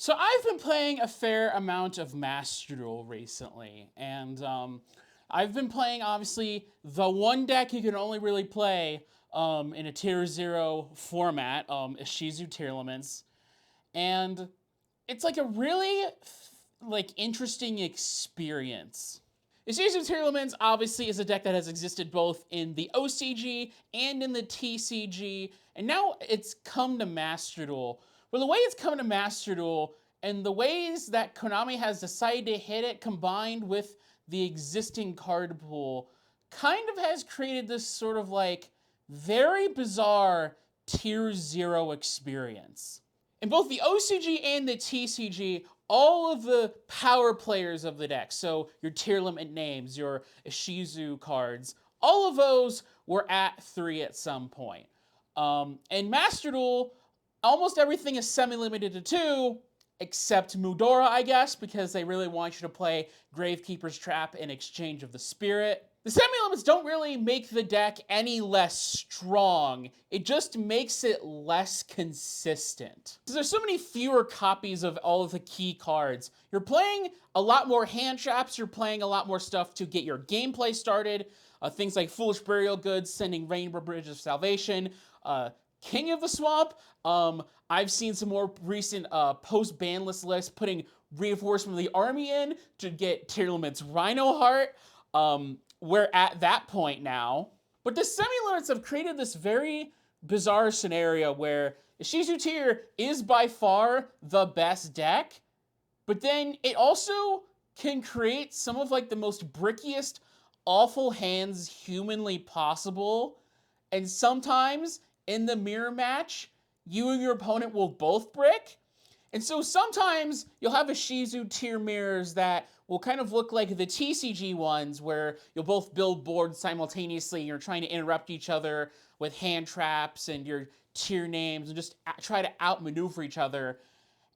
So I've been playing a fair amount of Master Duel recently, and I've been playing, obviously, the one deck you can only really play in a Tier 0 format, Ishizu Tear, and it's like a really interesting experience. Ishizu Tear obviously is a deck that has existed both in the OCG and in the TCG, and now it's come to Master Duel. Well, the way it's come to Master Duel and the ways that Konami has decided to hit it combined with the existing card pool kind of has created this sort of very bizarre Tier 0 experience. In both the OCG and the TCG, all of the power players of the deck, so your tier limit names, your Ishizu cards, all of those were at 3 at some point. In Master Duel, almost everything is semi-limited to 2, except Mudora, I guess, because they really want you to play Gravekeeper's Trap in exchange of the Spirit. The semi-limits don't really make the deck any less strong. It just makes it less consistent. So there's so many fewer copies of all of the key cards. You're playing a lot more hand traps, you're playing a lot more stuff to get your gameplay started. Things like Foolish Burial Goods, sending Rainbow Bridge of Salvation, King of the Swamp. I've seen some more recent post-ban lists putting Reinforcement of the Army in to get Tier Limits Rhino Heart. We're at that point now. But the semi-limits have created this very bizarre scenario where Ishizu Tear is by far the best deck, but then it also can create some of the most brickiest, awful hands humanly possible. And sometimes in the mirror match, you and your opponent will both brick. And so sometimes you'll have Ishizu Tear mirrors that will kind of look like the TCG ones where you'll both build boards simultaneously and you're trying to interrupt each other with hand traps and your tier names and just try to outmaneuver each other.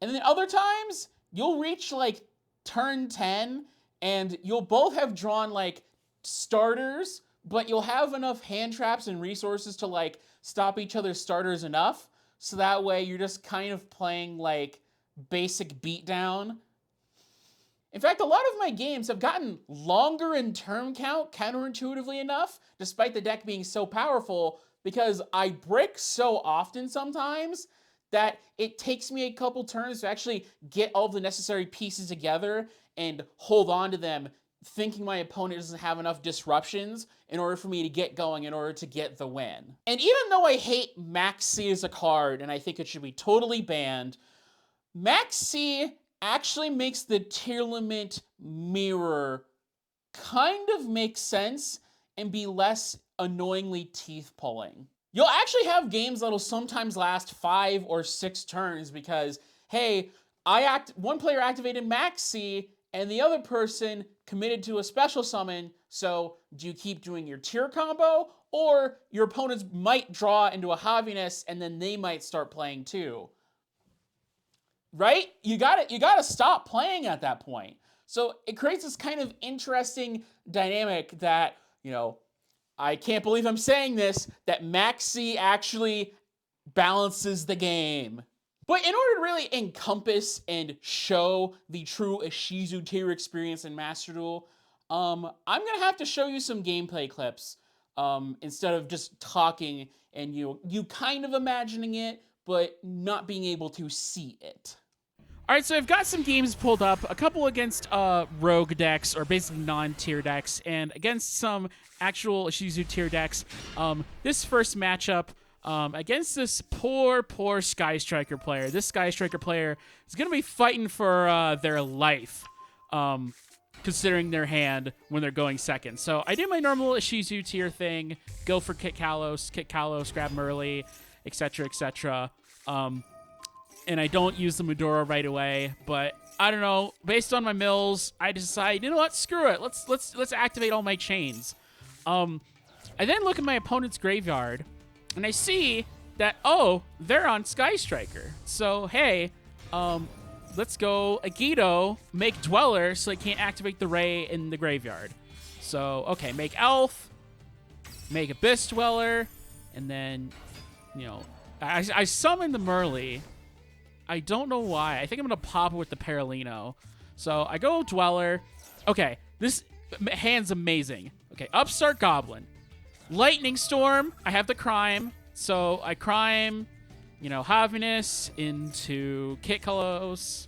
And then other times, you'll reach turn 10 and you'll both have drawn starters, but you'll have enough hand traps and resources to stop each other's starters enough. So that way you're just kind of playing basic beatdown. In fact, a lot of my games have gotten longer in turn count, counterintuitively enough, despite the deck being so powerful, because I brick so often sometimes that it takes me a couple turns to actually get all the necessary pieces together and hold on to them, thinking my opponent doesn't have enough disruptions in order for me to get going, in order to get the win. And even though I hate Max C as a card, and I think it should be totally banned, Max C actually makes the tier limit mirror kind of make sense and be less annoyingly teeth-pulling. You'll actually have games that'll sometimes last 5 or 6 turns because, hey, one player activated Max C and the other person committed to a special summon, so do you keep doing your tier combo, or your opponents might draw into a Javiness and then they might start playing too? Right? You gotta stop playing at that point. So it creates this kind of interesting dynamic that, I can't believe I'm saying this, that Max C actually balances the game. But in order to really encompass and show the true Ishizu Tear experience in Master Duel, I'm going to have to show you some gameplay clips instead of just talking and you kind of imagining it, but not being able to see it. All right, so I've got some games pulled up, a couple against rogue decks, or basically non-tier decks, and against some actual Ishizu Tear decks. This first matchup against this poor Sky Striker player. This Sky Striker player is going to be fighting for their life, considering their hand when they're going second. So I did my normal Ishizu Tear thing, go for kick Kalos, grab Merly, etc., etc., and I don't use the Mudora right away, but I don't know. Based on my mills, I decide, you know what? Screw it. Let's activate all my chains. I then look at my opponent's graveyard, and I see that, oh, they're on Sky Striker. So hey, let's go Agito, make Dweller, so they can't activate the Ray in the graveyard. So okay, make Elf, make Abyss Dweller, and then I summon the Merly. I don't know why. I think I'm going to pop with the Paralino. So I go Dweller. Okay, this hand's amazing. Okay, Upstart Goblin. Lightning Storm, I have the Crime. So I Crime, Haviness into Kitkalos.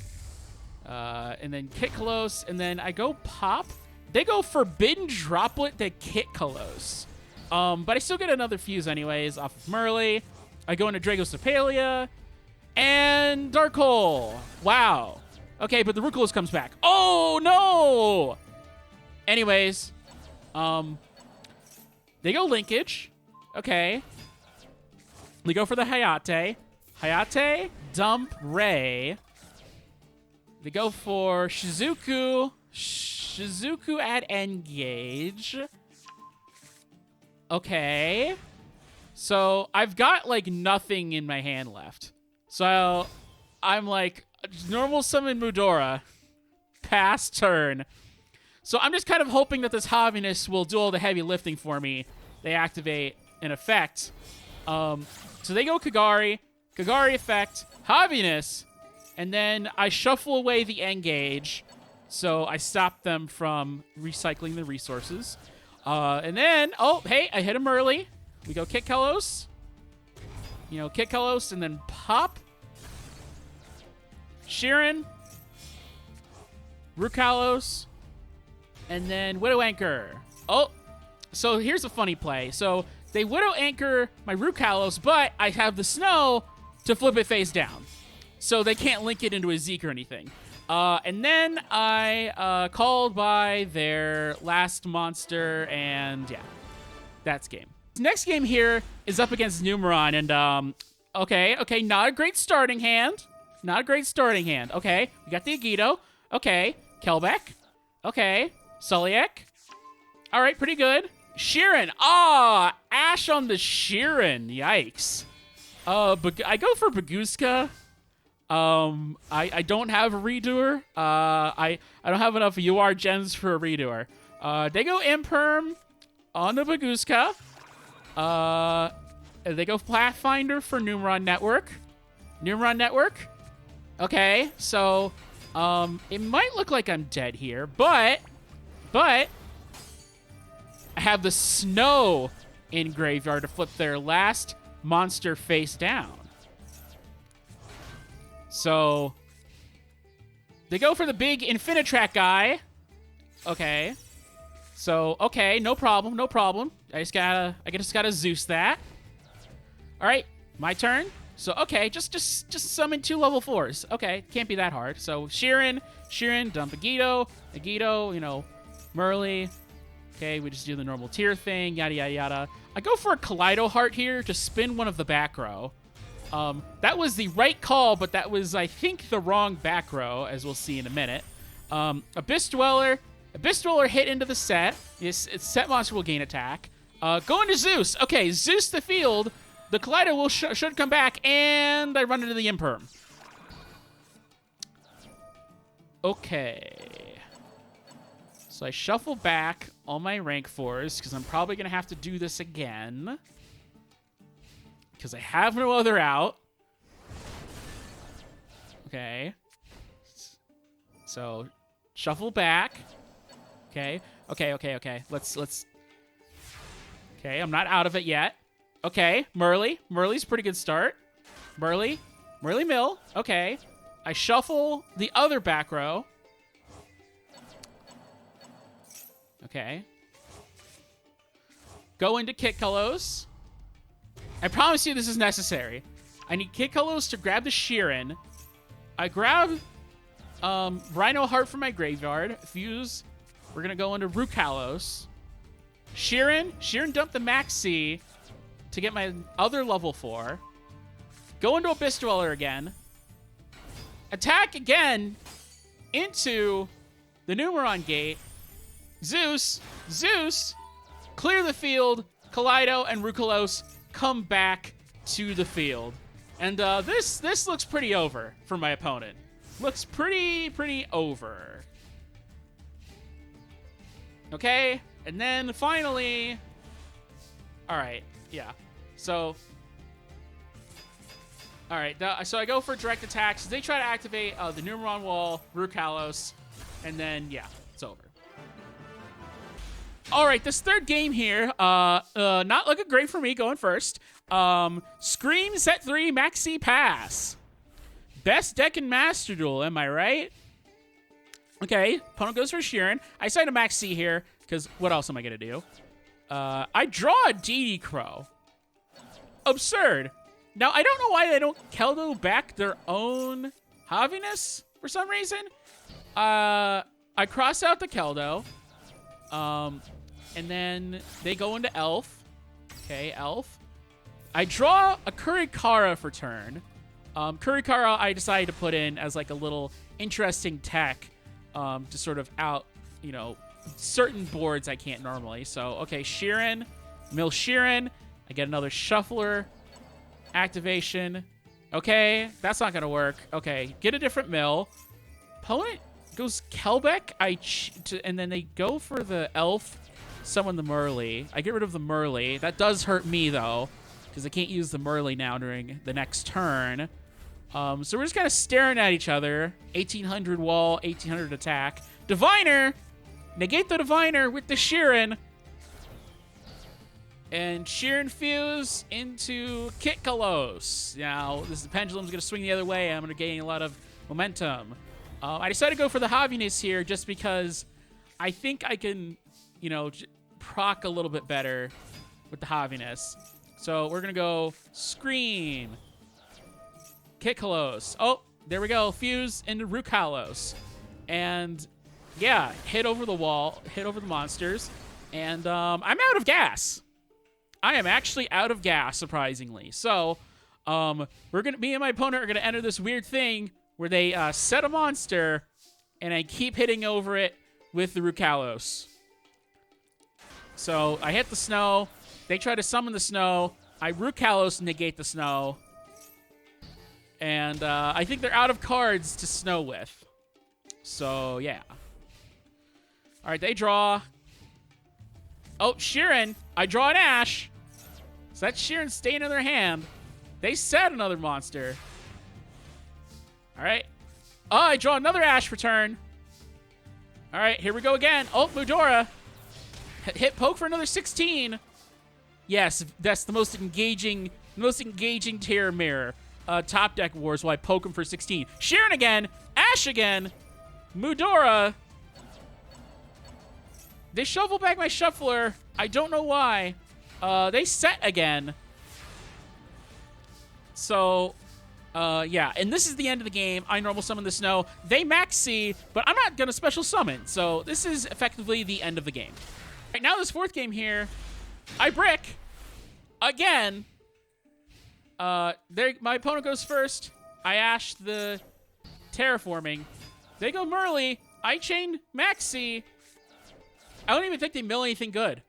And then Kitkalos, and then I go Pop. They go Forbidden Droplet to Kitkalos. But I still get another fuse anyways off of Merly. I go into Dragocepalia and Dark Hole. Wow. Okay, but the Rukulos comes back. Oh, no! Anyways, they go Linkage. Okay. They go for the Hayate. Hayate, Dump, Ray. They go for Shizuku. Shizuku at Engage. Okay. So I've got like nothing in my hand left. So I'm like, normal summon Mudora. Pass turn. So I'm just kind of hoping that this Haviness will do all the heavy lifting for me. They activate an effect. So they go Kagari. Kagari effect. Haviness. And then I shuffle away the Engage. So I stop them from recycling the resources. And then, oh, hey, I hit him early. We go Kitkalos. Kitkalos and then Pop. Sheeran. Rukalos. And then Widow Anchor. Oh, so here's a funny play. So they Widow Anchor my Rukalos, but I have the Snow to flip it face down. So they can't link it into a Zeke or anything. And then I called by their last monster, and yeah, that's game. Next game here is up against Numeron, and okay, not a great starting hand. Not a great starting hand. Okay, we got the Agido. Okay, Kelbeck. Okay, Sulliek. All right, pretty good. Sheeran. Ah, Ash on the Sheeran. Yikes. I go for Baguska. I don't have a redoer. I don't have enough UR gens for a redoer. They go Imperm on the Baguska. They go Pathfinder for Numeron Network. Numeron Network. Okay, so it might look like I'm dead here, but I have the Snow in graveyard to flip their last monster face down. So they go for the big Infinitrack guy. Okay. So, okay, no problem. I just gotta Zeus that. All right, my turn. So, okay, just summon 2 level 4s. Okay, can't be that hard. So, Sheeran, dump Agido, Merly. Okay, we just do the normal tier thing, yada, yada, yada. I go for a Kaleido Heart here to spin one of the back row. That was the right call, but that was, I think, the wrong back row, as we'll see in a minute. Abyss Dweller hit into the set. Yes, its set monster will gain attack. Go into Zeus. Okay, Zeus the field. The Kaleido should come back, and I run into the Imperm. Okay. So I shuffle back all my rank 4s, because I'm probably going to have to do this again. Because I have no other out. Okay. So, shuffle back. Okay. Let's. Okay, I'm not out of it yet. Okay, Merly. Merly's a pretty good start. Merly Mill. Okay. I shuffle the other back row. Okay. Go into Kitkalos. I promise you this is necessary. I need Kitkalos to grab the Sheeran. I grab Rhino Heart from my graveyard. Fuse. We're going to go into Rukalos. Sheeran dump the Maxi to get my other level 4. Go into Abyss Dweller again. Attack again into the Numeron Gate. Zeus. Clear the field. Kaleido and Rukalos come back to the field. And this looks pretty over for my opponent. Looks pretty over. Okay, and then finally... Alright, yeah. So... All right, so I go for direct attacks. They try to activate the Numeron Wall, Rukalos, and then, yeah, it's over. All right, this third game here, not looking great for me going first. Scream set 3 Maxi Pass. Best deck in Master Duel, am I right? Okay, opponent goes for Sheeran. I decide to Max C here, because what else am I going to do? I draw a DD Crow. Absurd. Now, I don't know why they don't Keldo back their own Haviness for some reason. I cross out the Keldo. And then they go into Elf. Okay, Elf. I draw a Kurikara for turn. Kurikara I decided to put in as like a little interesting tech to sort of out, you know, certain boards I can't normally. So, okay, Sheeran. Mill Sheeran. I get another Shuffler. Activation. Okay, that's not going to work. Okay, get a different mill. Opponent goes Kelbeck. And then they go for the Elf. Summon the Murley. I get rid of the Murley. That does hurt me, though, because I can't use the Murley now during the next turn. So we're just kind of staring at each other. 1800 wall, 1800 attack. Diviner! Negate the Diviner with the Sheeran. And Sheeran fuse into Kitkalos. Now, the pendulum's going to swing the other way. I'm going to gain a lot of momentum. I decided to go for the Haviness here just because I think I can, you know, proc a little bit better with the Haviness. So we're going to go Scream. Kitkalos. Oh, there we go. Fuse into Rukalos. And, yeah, hit over the wall, hit over the monsters. And I'm out of gas. I am actually out of gas, surprisingly. So, me and my opponent are gonna enter this weird thing where they set a monster, and I keep hitting over it with the Rukalos. So I hit the snow. They try to summon the snow. I Rukalos negate the snow, and I think they're out of cards to snow with. So yeah. All right, they draw. Oh, Sheeran. I draw an Ash. So that's Sheeran staying in their hand. They set another monster. All right. Oh, I draw another Ash for turn. All right, here we go again. Oh, Mudora. Hit poke for another 16. Yes, that's the most engaging Tear Mirror. Top deck wars while I poke him for 16. Sheeran again. Ash again. Mudora. They shuffle back my Shuffler. I don't know why. They set again. So, yeah. And this is the end of the game. I normal summon the snow. They max C, but I'm not going to special summon. So this is effectively the end of the game. Right now, this fourth game here, I brick. Again. My opponent goes first. I Ash the Terraforming. They go Murley. I chain Maxi. I don't even think they mill anything good.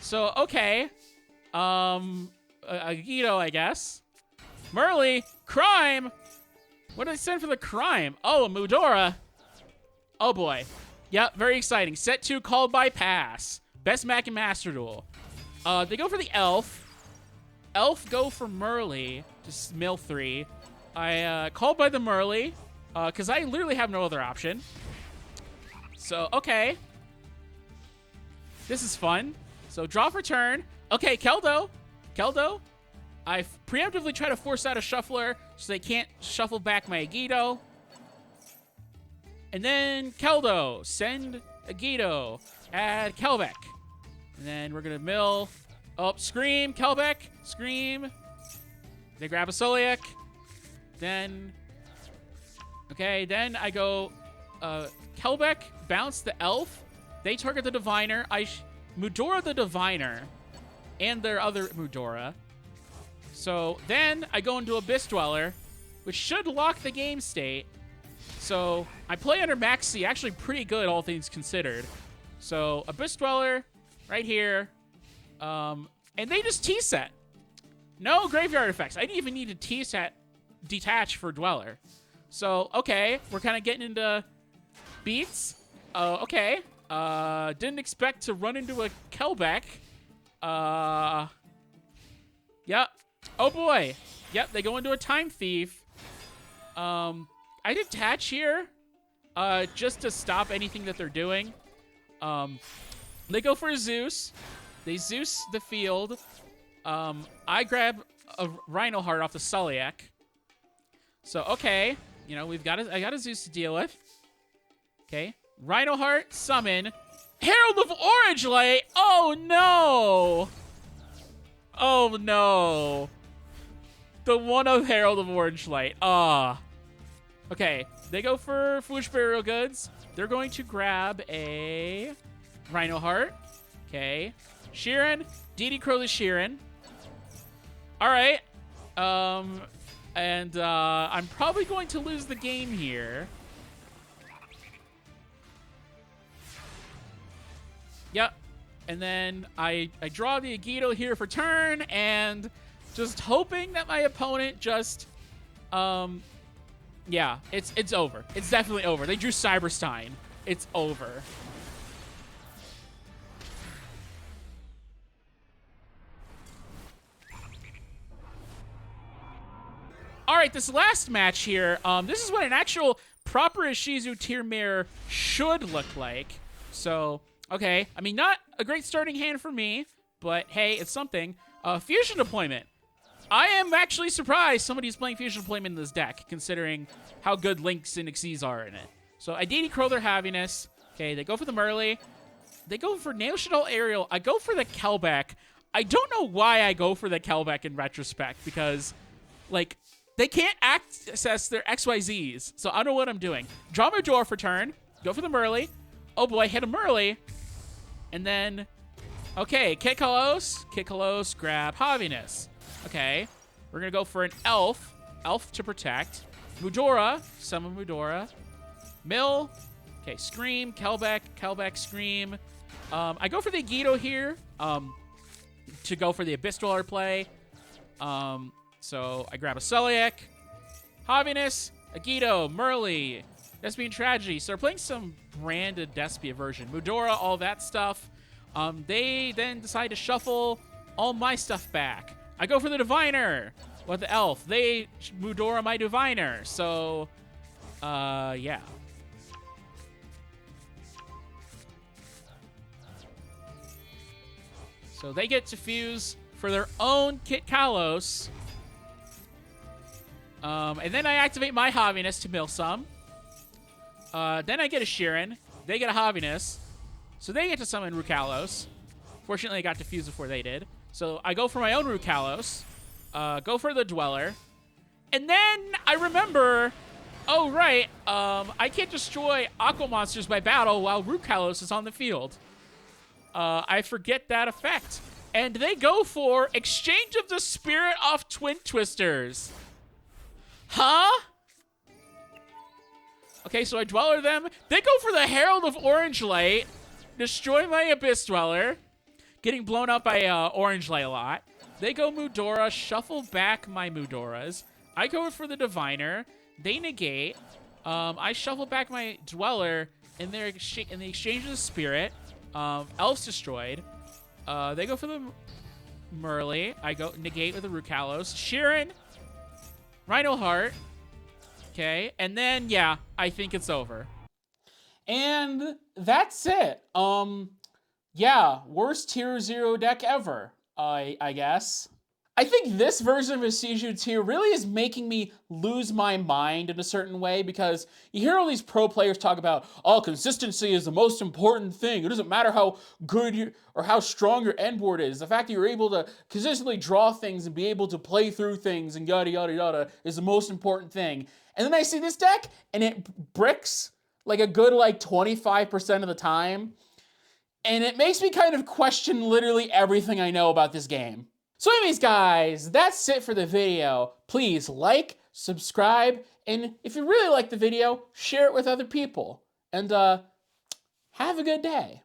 So, okay. Agito, I guess. Murley. Crime. What did I send for the crime? Oh, a Mudora. Oh, boy. Yep, very exciting. Set 2 called by pass. Best Mac in Master Duel. They go for the Elf. Elf go for Murley. Just mill 3. I called by the Murley. Because I literally have no other option. So, okay. This is fun. So, draw for turn. Okay, Keldo. Keldo. I preemptively try to force out a Shuffler so they can't shuffle back my Agito. And then Keldo. Send Agito. Add Kelbeck. And then we're going to mill. Oh, Scream. Kelbeck. Scream. They grab a Soliac. Then... Okay, then I go Kelbeck. Bounce the Elf. They target the Diviner. Mudora the Diviner. And their other Mudora. So then I go into Abyss Dweller, which should lock the game state. So I play under Maxi, actually pretty good, all things considered. So Abyss Dweller right here. And they just T-set. No graveyard effects. I didn't even need to T-set detach for Dweller. So, okay, we're kind of getting into beats. Okay. Didn't expect to run into a Kelbeck. Yep. Oh, boy. Yep, they go into a Time Thief. I detach here just to stop anything that they're doing. They go for a Zeus. They Zeus the field. I grab a Rhino Heart off the Sulliek. So, okay. You know, I got a Zeus to deal with. Okay. Rhino Heart, summon. Herald of Orange Light! Oh, no! Oh, no. The one of Herald of Orange Light. Okay. They go for Foolish Burial Goods. They're going to grab a Rhino Heart. Okay. Sheeran. DD Crow the Sheeran. All right. And I'm probably going to lose the game here. Yep. And then I draw the Agido here for turn, and just hoping that my opponent just, yeah, it's over. It's definitely over. They drew Cyberstein. It's over. All right, this last match here, this is what an actual proper Ishizu Tear mirror should look like. So, okay, I mean, not a great starting hand for me, but hey, it's something. Fusion Deployment. I am actually surprised somebody's playing Fusion Deployment in this deck, considering how good Links and Xyz are in it. So I DD Crow their Haviness. Okay, they go for the Merly. They go for Nail Shadol Aerial. I go for the Kelbeck. I don't know why I go for the Kelbeck in retrospect, because, like, they can't access their XYZs, so I don't know what I'm doing. Draw my door for turn. Go for the Merly. Oh boy, hit a Merly. And then, okay, Kit Kalos, grab Haviness. Okay, we're going to go for an Elf. Elf to protect. Mudora, summon Mudora. Mill. Okay, Scream, Kelbeck, Scream. I go for the Agido here to go for the Abyss Dweller play. So I grab a Sulliek, Haviness, Agido, Merly, Despian Tragedy. So they're playing some branded Despia version. Mudora, all that stuff. They then decide to shuffle all my stuff back. I go for the Diviner with the Elf. They Mudora my Diviner. So, yeah. So they get to fuse for their own Kit Kalos. And then I activate my Haviness to mill some. Then I get a Sheeran. They get a Haviness. So they get to summon Rukalos. Fortunately, I got to fuse before they did. So I go for my own Rukalos. Go for the Dweller. And then I remember, oh, right, I can't destroy Aqua Monsters by battle while Rukalos is on the field. I forget that effect. And they go for Exchange of the Spirit of Twin Twisters. Huh? Okay, so I Dweller them. They go for the Herald of Orange Light. Destroy my Abyss Dweller. Getting blown up by Orange Light a lot. They go Mudora. Shuffle back my Mudoras. I go for the Diviner. They negate. I shuffle back my Dweller in the Exchange of the Spirit. Elf's destroyed. They go for the Merly. I go negate with the Rukalos. Sheeran. Rhino Heart. Okay. And then, yeah, I think it's over. And that's it. Yeah, worst Tier 0 deck ever, I guess. I think this version of Ishizu Tear really is making me lose my mind in a certain way, because you hear all these pro players talk about, oh, consistency is the most important thing. It doesn't matter how good or how strong your end board is. The fact that you're able to consistently draw things and be able to play through things and yada, yada, yada is the most important thing. And then I see this deck, and it bricks like a good 25% of the time. And it makes me kind of question literally everything I know about this game. So anyways, guys, that's it for the video. Please like, subscribe, and if you really like the video, share it with other people. And have a good day.